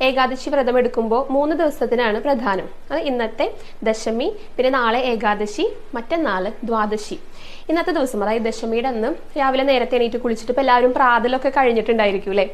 ഏകാദശി വ്രതം എടുക്കുമ്പോൾ 3 ദിവസത്തിനാണ് പ്രധാനം. അത് ഇന്നത്തെ ദശമി, പിന്നെ നാളെ ഏകാദശി, മറ്റന്നാള് ദ്വാദശി. ഇന്നത്തെ ദിവസം, അതായത് ദശമിയുടെ അന്ന് രാവിലെ നേരത്തെ എണീറ്റ് കുളിച്ചിട്ട് ഇപ്പൊ എല്ലാവരും പ്രാതലൊക്കെ കഴിഞ്ഞിട്ടുണ്ടായിരിക്കും അല്ലെ.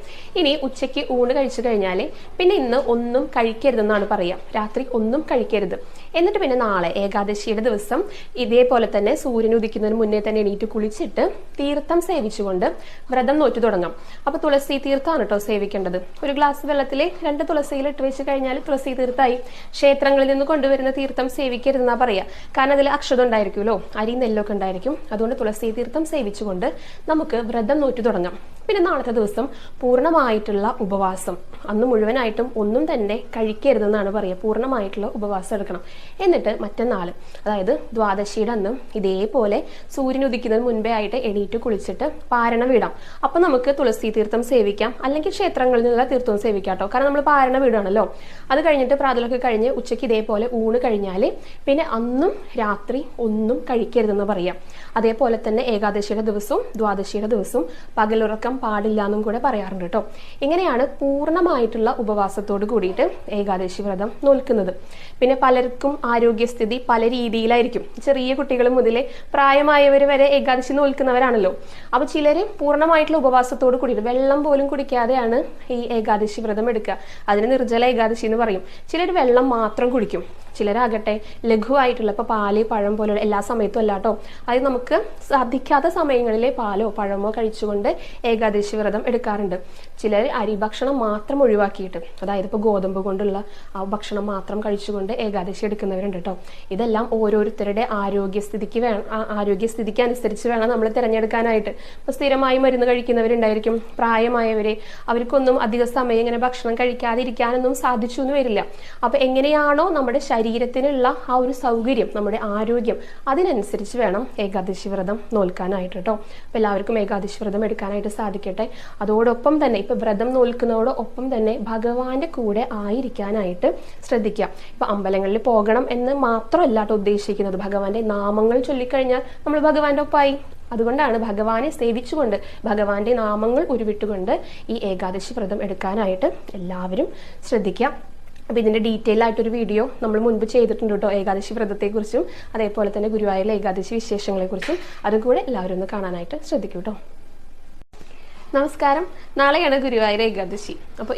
ഇനി ഉച്ചയ്ക്ക് ഊണ് കഴിച്ചു കഴിഞ്ഞാല് പിന്നെ ഇന്ന് ഒന്നും കഴിക്കരുതെന്നാണ് പറയാം. രാത്രി ഒന്നും കഴിക്കരുത്. എന്നിട്ട് പിന്നെ നാളെ ഏകാദശിയുടെ ദിവസം ഇതേപോലെ തന്നെ സൂര്യൻ ഉദിക്കുന്നതിന് മുന്നേ തന്നെ എണീറ്റ് കുളിച്ചിട്ട് തീർത്ഥം സേവിച്ചുകൊണ്ട് വ്രതം നോറ്റു തുടങ്ങാം. അപ്പൊ തുളസി തീർത്ഥാണ് കേട്ടോ സേവിക്കേണ്ടത്. ഒരു ഗ്ലാസ് വെള്ളത്തില് 2 തുളസിയിൽ ഇട്ട് വെച്ച് കഴിഞ്ഞാൽ തുളസി തീർത്ഥമായി. ക്ഷേത്രങ്ങളിൽ നിന്ന് കൊണ്ടുവരുന്ന തീർത്ഥം സേവിക്കരുതെന്നാ പറയാ. കാരണം അതിൽ അക്ഷത ഉണ്ടായിരിക്കുമല്ലോ, അരി നെല്ലൊക്കെ ഉണ്ടായിരിക്കും. അതുകൊണ്ട് തുളസി തീർത്ഥം സേവിച്ചുകൊണ്ട് നമുക്ക് വ്രതം നോറ്റു തുടങ്ങാം. പിന്നെ നാളത്തെ ദിവസം പൂർണ്ണമായിട്ടുള്ള ഉപവാസം. അന്ന് മുഴുവനായിട്ടും ഒന്നും തന്നെ കഴിക്കരുതെന്നാണ് പറയുക. പൂർണ്ണമായിട്ടുള്ള ഉപവാസം എടുക്കണം. എന്നിട്ട് മറ്റന്നാൾ, അതായത് ദ്വാദശിയുടെ അന്ന് ഇതേപോലെ സൂര്യൻ ഉദിക്കുന്നതിന് മുൻപേ ആയിട്ട് എണീറ്റ് കുളിച്ചിട്ട് പാരണ വീടാം. അപ്പൊ നമുക്ക് തുളസി തീർത്ഥം സേവിക്കാം, അല്ലെങ്കിൽ ക്ഷേത്രങ്ങളിൽ നിന്നുള്ള തീർത്ഥവും സേവിക്കാം കേട്ടോ. കാരണം നമ്മൾ പാരണ വീടാണല്ലോ. അത് കഴിഞ്ഞിട്ട് പ്രാതലൊക്കെ കഴിഞ്ഞ് ഉച്ചയ്ക്ക് ഇതേപോലെ ഊണ് കഴിഞ്ഞാൽ പിന്നെ അന്നും രാത്രി ഒന്നും കഴിക്കരുതെന്ന് പറയാം. അതേപോലെ തന്നെ ഏകാദശിയുടെ ദിവസവും ദ്വാദശിയുടെ ദിവസവും പകലുറക്കം പാടില്ല എന്നും കൂടെ പറയാറുണ്ട് കേട്ടോ. ഇങ്ങനെയാണ് പൂർണ്ണമായിട്ടുള്ള ഉപവാസത്തോട് കൂടിയിട്ട് ഏകാദശി വ്രതം നോൽക്കുന്നത്. പിന്നെ പലർക്കും ആരോഗ്യസ്ഥിതി പല രീതിയിലായിരിക്കും. ചെറിയ കുട്ടികൾ മുതലേ പ്രായമായവർ വരെ ഏകാദശി നോൽക്കുന്നവരാണല്ലോ. അപ്പൊ ചിലര് പൂർണ്ണമായിട്ടുള്ള ഉപവാസത്തോട് കൂടിയിട്ട് വെള്ളം പോലും കുടിക്കാതെയാണ് ഈ ഏകാദശി വ്രതം എടുക്കുക. അതിന് നിർജ്ജല ഏകാദശി എന്ന് പറയും. ചിലർ വെള്ളം മാത്രം കുടിക്കും. ചിലരാകട്ടെ ലഘുവായിട്ടുള്ള ഇപ്പൊ പാല്, പഴം പോലുള്ള എല്ലാ സമയത്തും അല്ല കേട്ടോ. അത് നമുക്ക് സാധിക്കാത്ത സമയങ്ങളിലെ പാലോ പഴമോ കഴിച്ചുകൊണ്ട് ഏകാദശി വ്രതം എടുക്കാറുണ്ട്. ചിലർ അരി ഭക്ഷണം മാത്രം ഒഴിവാക്കിയിട്ട്, അതായത് ഇപ്പൊ ഗോതമ്പ് കൊണ്ടുള്ള ആ ഭക്ഷണം മാത്രം കഴിച്ചുകൊണ്ട് ഏകാദശി എടുക്കുന്നവരുണ്ട് കേട്ടോ. ഇതെല്ലാം ഓരോരുത്തരുടെ ആരോഗ്യസ്ഥിതിക്ക് അനുസരിച്ച് വേണം നമ്മൾ തിരഞ്ഞെടുക്കാനായിട്ട്. ഇപ്പൊ സ്ഥിരമായി മരുന്ന് കഴിക്കുന്നവരുണ്ടായിരിക്കും. പ്രായമായവരെ, അവർക്കൊന്നും അധിക സമയം ഇങ്ങനെ ഭക്ഷണം കഴിക്കാതിരിക്കാനൊന്നും സാധിച്ചു എന്ന് വരില്ല. അപ്പൊ എങ്ങനെയാണോ നമ്മുടെ ശരീരത്തിനുള്ള ആ ഒരു സൗകര്യം, നമ്മുടെ ആരോഗ്യം, അതിനനുസരിച്ച് വേണം ഏകാദശി വ്രതം നോൽക്കാനായിട്ട് കേട്ടോ. അപ്പൊ എല്ലാവർക്കും ഏകാദശി വ്രതം എടുക്കാനായിട്ട് സാധിക്കട്ടെ. അതോടൊപ്പം തന്നെ ഇപ്പൊ വ്രതം നോൽക്കുന്നതോടൊപ്പം തന്നെ ഭഗവാന്റെ കൂടെ ആയിരിക്കാനായിട്ട് ശ്രദ്ധിക്കുക. ഇപ്പൊ അമ്പലങ്ങളിൽ പോകണം എന്ന് മാത്രമല്ല കേട്ടോ ഉദ്ദേശിക്കുന്നത്. ഭഗവാന്റെ നാമങ്ങൾ ചൊല്ലിക്കഴിഞ്ഞാൽ നമ്മൾ ഭഗവാന്റെ ഒപ്പമായി. അതുകൊണ്ടാണ് ഭഗവാനെ സേവിച്ചുകൊണ്ട് ഭഗവാന്റെ നാമങ്ങൾ ഉരുവിട്ടുകൊണ്ട് ഈ ഏകാദശി വ്രതം എടുക്കാനായിട്ട് എല്ലാവരും ശ്രദ്ധിക്കുക. അപ്പൊ ഇതിന്റെ ഡീറ്റെയിൽ ആയിട്ടൊരു വീഡിയോ നമ്മൾ മുൻപ് ചെയ്തിട്ടുണ്ട് കേട്ടോ, ഏകാദശി വ്രതത്തെക്കുറിച്ചും അതേപോലെ തന്നെ ഗുരുവായൂരിലെ ഏകാദശി വിശേഷങ്ങളെ കുറിച്ചും. അതും കൂടെ എല്ലാവരും ഒന്ന് കാണാനായിട്ട് ശ്രദ്ധിക്കൂ കേട്ടോ. നമസ്കാരം. നാളെയാണ് ഗുരുവായൂർ ഏകാദശി. അപ്പൊ